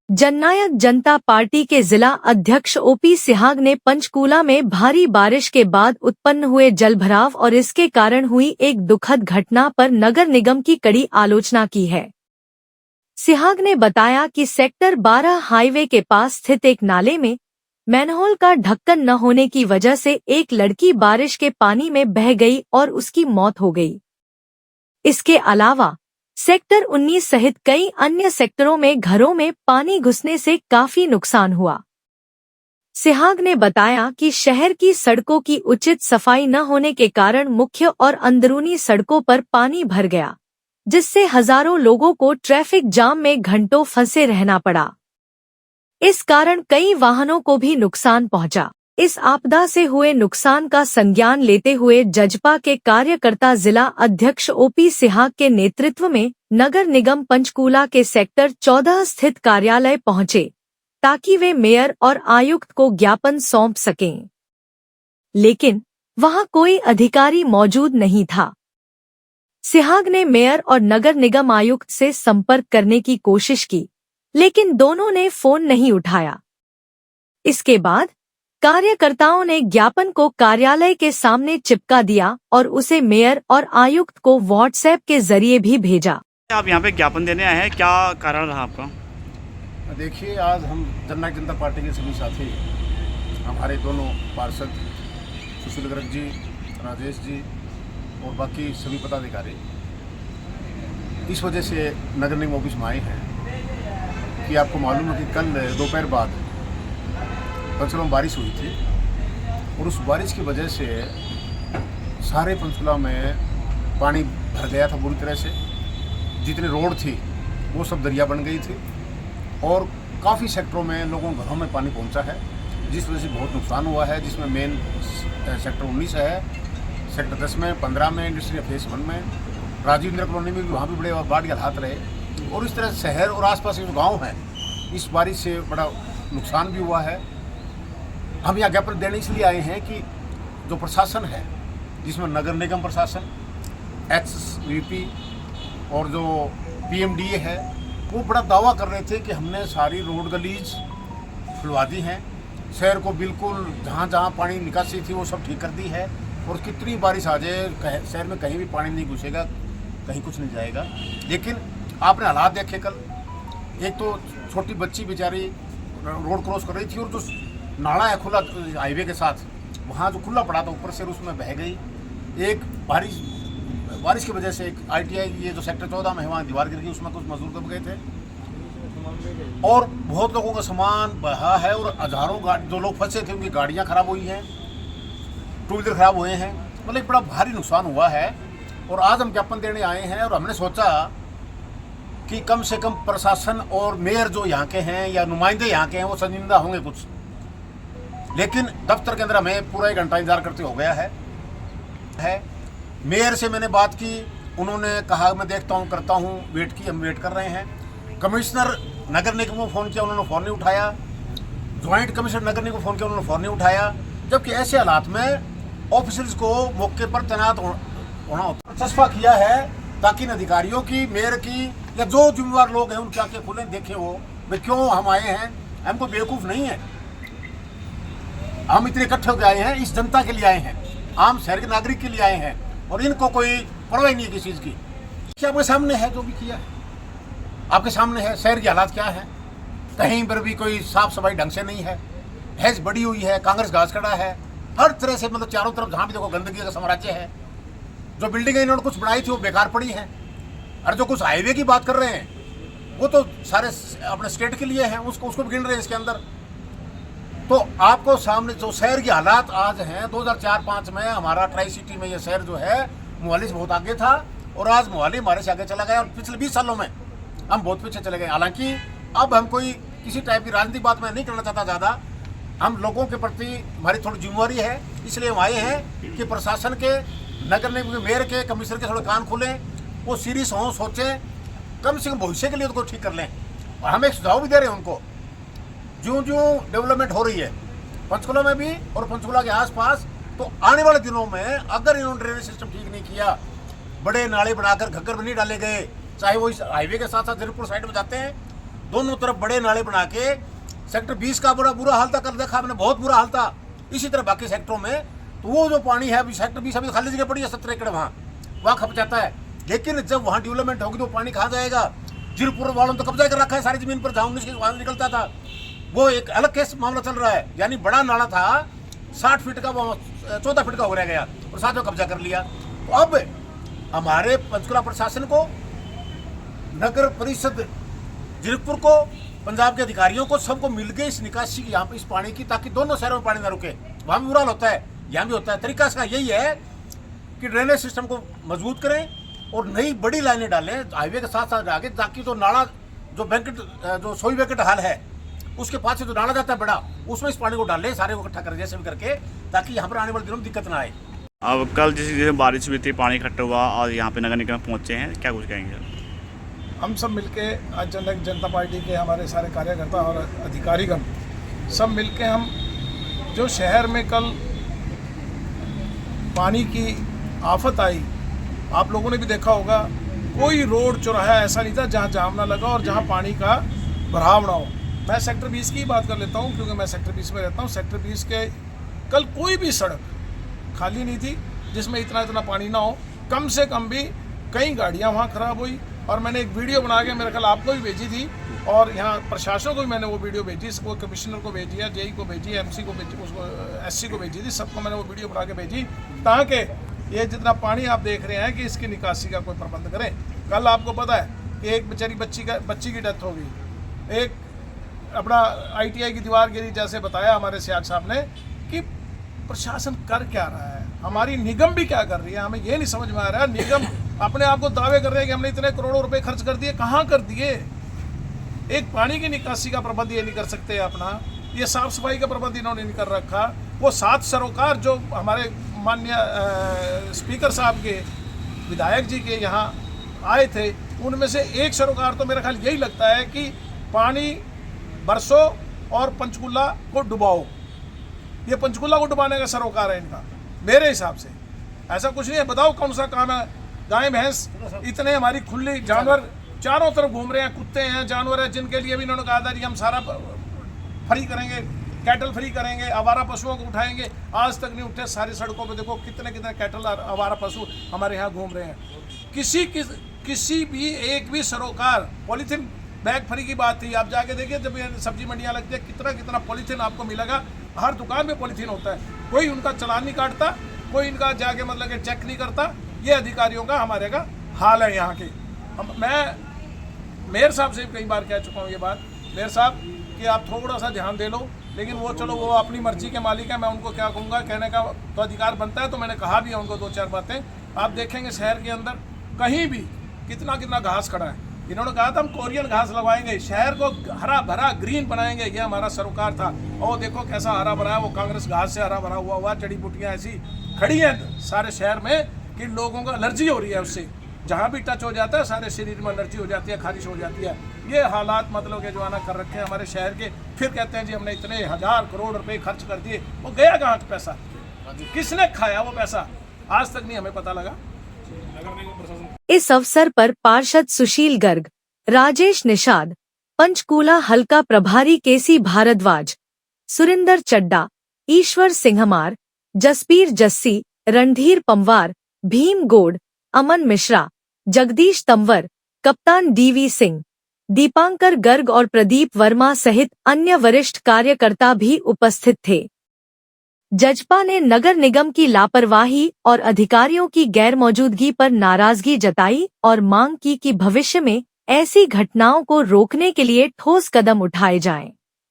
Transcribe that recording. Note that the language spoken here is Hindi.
जननायक जनता पार्टी के जिला अध्यक्ष ओपी सिहाग ने पंचकूला में भारी बारिश के बाद उत्पन्न हुए जलभराव और इसके कारण हुई एक दुखद घटना पर नगर निगम की कड़ी आलोचना की है। सिहाग ने बताया कि सेक्टर 12 हाईवे के पास स्थित एक नाले में मैनहोल का ढक्कन न होने की वजह से एक लड़की बारिश के पानी में बह गई और उसकी मौत हो गई। इसके अलावा सेक्टर 19 सहित कई अन्य सेक्टरों में घरों में पानी घुसने से काफी नुकसान हुआ। सिहाग ने बताया कि शहर की सड़कों की उचित सफाई न होने के कारण मुख्य और अंदरूनी सड़कों पर पानी भर गया, जिससे हजारों लोगों को ट्रैफिक जाम में घंटों फंसे रहना पड़ा। इस कारण कई वाहनों को भी नुकसान पहुंचा। इस आपदा से हुए नुकसान का संज्ञान लेते हुए जजपा के कार्यकर्ता जिला अध्यक्ष ओपी सिहाग के नेतृत्व में नगर निगम पंचकूला के सेक्टर 14 स्थित कार्यालय पहुंचे ताकि वे मेयर और आयुक्त को ज्ञापन सौंप सकें, लेकिन वहां कोई अधिकारी मौजूद नहीं था। सिहाग ने मेयर और नगर निगम आयुक्त से संपर्क करने की कोशिश की, लेकिन दोनों ने फोन नहीं उठाया। इसके बाद कार्यकर्ताओं ने ज्ञापन को कार्यालय के सामने चिपका दिया और उसे मेयर और आयुक्त को व्हाट्सएप के जरिए भी भेजा। आप यहाँ पे ज्ञापन देने आए हैं, क्या कारण रहा आपका? देखिए, आज हम जननायक जनता पार्टी के सभी साथी, हमारे दोनों पार्षद सुशील गर्ग जी, राजेश जी और बाकी सभी पदाधिकारी इस वजह से नगर निगम ऑफिस में आए हैं कि आपको मालूम है कि कल दोपहर बाद पंचकुला में बारिश हुई थी और उस बारिश की वजह से सारे पंचकुला में पानी भर गया था बुरी तरह से। जितनी रोड थी वो सब दरिया बन गई थी और काफ़ी सेक्टरों में लोगों के घरों में पानी पहुंचा है, जिस वजह से बहुत नुकसान हुआ है। जिसमें मेन सेक्टर 19 है, सेक्टर 10 में, 15 में, इंडस्ट्रियल फेस 1 में, राजीव इंदिरा कॉलोनी में भी वहाँ भी बड़े बाढ़ के हालात रहे और इस तरह शहर और आसपास के जो गाँव हैं इस बारिश से बड़ा नुकसान भी हुआ है। हम यहाँ ज्ञापन देने इसलिए आए हैं कि जो प्रशासन है, जिसमें नगर निगम प्रशासन, HVP और जो PMDA है, वो बड़ा दावा कर रहे थे कि हमने सारी रोड गलीज खुलवा दी हैं, शहर को बिल्कुल जहाँ जहाँ पानी निकासी थी वो सब ठीक कर दी है और कितनी बारिश आ जाए शहर में कहीं भी पानी नहीं घुसेगा, कहीं कुछ नहीं जाएगा। लेकिन आपने हालात देखे कल, एक तो छोटी बच्ची बेचारी रोड क्रॉस कर रही थी और जो नाला है खुला हाईवे के साथ, वहाँ जो खुला पड़ा था ऊपर से उसमें बह गई। एक बारिश की वजह से एक ITI ये जो सेक्टर 14 में वहाँ दीवार गिर गई, उसमें कुछ मजदूर दब गए थे और बहुत लोगों का सामान बहा है और हजारों जो लोग फंसे थे उनकी गाड़ियाँ खराब हुई हैं, टू व्हीलर खराब हुए हैं, मतलब एक बड़ा भारी नुकसान हुआ है। और आज हम ज्ञापन देने आए हैं और हमने सोचा कि कम से कम प्रशासन और मेयर जो यहाँ के हैं या नुमाइंदे यहाँ के हैं वो शर्मिंदा होंगे कुछ, लेकिन दफ्तर के अंदर हमें पूरा 1 घंटा इंतजार करते हो गया है। मेयर से मैंने बात की, उन्होंने कहा मैं देखता हूँ, करता हूँ, वेट की, हम वेट कर रहे हैं। कमिश्नर नगर निगम को फ़ोन किया, उन्होंने फ़ोन नहीं उठाया। ज्वाइंट कमिश्नर नगर निगम को फ़ोन किया, उन्होंने फ़ोन नहीं उठाया। जबकि ऐसे हालात में ऑफिसर्स को मौके पर तैनात होना होता है। चस्पा किया है ताकि अधिकारियों की, मेयर की या जो जिम्मेवार लोग हैं उनकी आंखें खुलें, देखें वो भाई क्यों हम आए हैं, हम कोई बेवकूफ़ नहीं है। हम इतने इकट्ठे होकर आए हैं, इस जनता के लिए आए हैं, आम शहर के नागरिक के लिए आए हैं और इनको कोई परवाह नहीं है किसी चीज़ की। क्या आपके सामने है जो भी किया है, आपके सामने है। शहर की हालात क्या है, कहीं पर भी कोई साफ सफाई ढंग से नहीं है, हैज बड़ी हुई है, कांग्रेस घास खड़ा है, हर तरह से, मतलब चारों तरफ जहाँ भी देखो गंदगी का साम्राज्य है। जो बिल्डिंगें इन्होंने कुछ बनाई थी वो बेकार पड़ी हैं, और जो कुछ हाईवे की बात कर रहे हैं वो तो सारे अपने स्टेट के लिए हैं, उसको भी गिन रहे हैं इसके अंदर। तो आपको सामने जो शहर की हालात आज हैं, 2004-05 में हमारा ट्राई सिटी में ये शहर जो है मोहाली से बहुत आगे था और आज मोहाली हमारे से आगे चला गया और पिछले 20 सालों में हम बहुत पीछे चले गए। हालांकि अब हम कोई किसी टाइप की राजनीतिक बात में नहीं करना चाहता ज़्यादा, हम लोगों के प्रति हमारी थोड़ी जिम्मेवारी है, इसलिए हम आए हैं कि प्रशासन के, नगर निगम के, मेयर के, कमिश्नर के थोड़े कान खुलें, वो सीरियस हों, सोचें, कम से कम भविष्य के लिए उनको ठीक कर लें। और हम एक सुझाव भी दे रहे हैं उनको, जो डेवलपमेंट हो रही है पंचकुला में भी और पंचकुला के आसपास, तो आने वाले दिनों में अगर इन्होंने ड्रेनेज सिस्टम ठीक नहीं किया, बड़े नाले बनाकर घग्गर में नहीं डाले गए, चाहे वो इस हाईवे के साथ साथ जयपुर साइड में जाते हैं दोनों तरफ बड़े नाले बना के सेक्टर 20 का बड़ा बुरा हाल था, कर देखा आपने, बहुत बुरा हाल था। इसी तरह बाकी सेक्टरों में तो वो जो पानी है अभी सेक्टर 20 अभी खाली जगह पड़ी है 17 एकड़, वहाँ खप जाता है। लेकिन जब वहाँ डेवलपमेंट होगी तो पानी कहाँ जाएगा? जीरपुर वालों ने तो कब्जा कर रखा है सारी जमीन पर, जहाँ 19 के वहाँ निकलता था, वो एक अलग केस मामला चल रहा है। यानी बड़ा नाला था 60 फीट का, वो 14 फीट का हो रह गया और साथ में कब्जा कर लिया। तो अब हमारे पंचकुला प्रशासन को, नगर परिषद जीरकपुर को, पंजाब के अधिकारियों को, सबको मिलकर इस निकासी यहाँ पे इस पानी की, ताकि दोनों शहरों में पानी ना रुके। वहाँ भी बुरा हाल होता है, यहाँ भी होता है। तरीका इसका यही है कि ड्रेनेज सिस्टम को मजबूत करें और नई बड़ी लाइनें डालें हाईवे के साथ साथ आगे, ताकि जो नाला जो सोई वेकेट हाल है उसके पास से जो नाला जाता है बड़ा, उसमें इस पानी को डालें, सारे को इकट्ठा करें जैसे भी करके, ताकि यहाँ पर आने वाले दिनों में दिक्कत ना आए। अब कल जिस बारिश हुई थी, पानी इकट्ठा हुआ और यहाँ पे नगर निगम पहुँचे हैं, क्या कुछ कहेंगे? हम सब मिलके आज जनता पार्टी के हमारे सारे कार्यकर्ता और अधिकारीगण सब मिलके हम जो शहर में कल पानी की आफत आई, आप लोगों ने भी देखा होगा, कोई रोड चौराहा ऐसा नहीं था जहां जाम ना लगा और जहां पानी का भराव ना हो। मैं सेक्टर 20 की बात कर लेता हूं क्योंकि मैं सेक्टर 20 में रहता हूं। सेक्टर 20 के कल कोई भी सड़क खाली नहीं थी जिसमें इतना पानी ना हो। कम से कम भी कई गाड़ियां वहां खराब हुई और मैंने एक वीडियो बना के मेरे ख्याल आपको भी भेजी थी और यहाँ प्रशासन को भी मैंने वो वीडियो भेजी, वो कमिश्नर को भेजी है, जेई को भेजी, एमसी को भेजी, उसको एससी को भेजी थी, सबको मैंने वो वीडियो बना के भेजी, ताकि ये जितना पानी आप देख रहे हैं कि इसकी निकासी का कोई प्रबंध करें। कल आपको पता है कि एक बेचारी बच्ची की डेथ हो गई, एक अपना ITI की दीवार गिरी, जैसे बताया हमारे सियाज साहब ने, कि प्रशासन कर क्या रहा है, हमारी निगम भी क्या कर रही है, हमें ये नहीं समझ में आ रहा है। निगम अपने आप को दावे कर रहे हैं कि हमने इतने करोड़ों रुपए खर्च कर दिए, कहाँ कर दिए? एक पानी की निकासी का प्रबंध ये नहीं कर सकते अपना, ये साफ सफाई का प्रबंध इन्होंने नहीं कर रखा। वो 7 सरोकार जो हमारे माननीय स्पीकर साहब के, विधायक जी के यहाँ आए थे, उनमें से एक सरोकार तो मेरा ख्याल यही लगता है कि पानी बरसो और पंचकुला को डुबाओ। ये पंचकुला को डुबाने का सरोकार है इनका, मेरे हिसाब से। ऐसा कुछ नहीं है, बताओ कौन सा काम है? गाय भैंस इतने हमारी खुली, जानवर चारों तरफ घूम रहे हैं, कुत्ते हैं, जानवर हैं, जिनके लिए भी इन्होंने कहा था कि हम सारा फ्री करेंगे, कैटल फ्री करेंगे, आवारा पशुओं को उठाएंगे, आज तक नहीं उठे। सारी सड़कों पे देखो कितने कैटल आवारा पशु हमारे यहाँ घूम रहे हैं। किसी भी एक भी सरोकार, पॉलीथीन बैग फ्री की बात थी, आप जाके देखिए जब ये सब्जी मंडियाँ लगती है, कितना पॉलीथीन आपको मिलेगा, हर दुकान में पॉलीथीन होता है, कोई उनका चालान नहीं काटता, कोई इनका जाके मतलब कि चेक नहीं करता। ये अधिकारियों का हमारे का हाल है यहाँ के। मैं मेयर साहब से कई बार कह चुका हूँ ये बात, मेयर साहब कि आप थोड़ा सा ध्यान दे लो, लेकिन वो चलो वो अपनी मर्जी के मालिक है, मैं उनको क्या कहूँगा, कहने का तो अधिकार बनता है। तो मैंने कहा भी है उनको 2-4 बातें। आप देखेंगे शहर के अंदर कहीं भी कितना घास खड़ा है। इन्होंने कहा था हम कोरियन घास लगवाएंगे, शहर को हरा भरा ग्रीन बनाएंगे, ये हमारा सरोकार था। और देखो कैसा हरा भरा है, वो कांग्रेस घास से हरा भरा हुआ जड़ी बूटियाँ ऐसी खड़ी हैं सारे शहर में कि लोगों को एलर्जी हो रही है उससे। जहाँ भी टच हो जाता है सारे शरीर में एलर्जी हो जाती है, खारिश हो जाती है। ये हालात मतलब के जो आना कर रखे हैं हमारे शहर के। फिर कहते हैं जी हमने इतने 1000 करोड़ रुपए खर्च कर दिए, वो गया कहाँ पैसा, किसने खाया वो पैसा, आज तक नहीं हमें पता लगा। इस अवसर पर पार्षद सुशील गर्ग, राजेश निषाद, पंचकूला हल्का प्रभारी केसी भारद्वाज, सुरिंदर चड्डा, ईश्वर सिंहमार, जसबीर जस्सी, रणधीर पंवार, भीम गोड, अमन मिश्रा, जगदीश तंवर, कप्तान DV सिंह, दीपांकर गर्ग और प्रदीप वर्मा सहित अन्य वरिष्ठ कार्यकर्ता भी उपस्थित थे। जजपा ने नगर निगम की लापरवाही और अधिकारियों की गैरमौजूदगी पर नाराजगी जताई और मांग की कि भविष्य में ऐसी घटनाओं को रोकने के लिए ठोस कदम उठाए जाएं।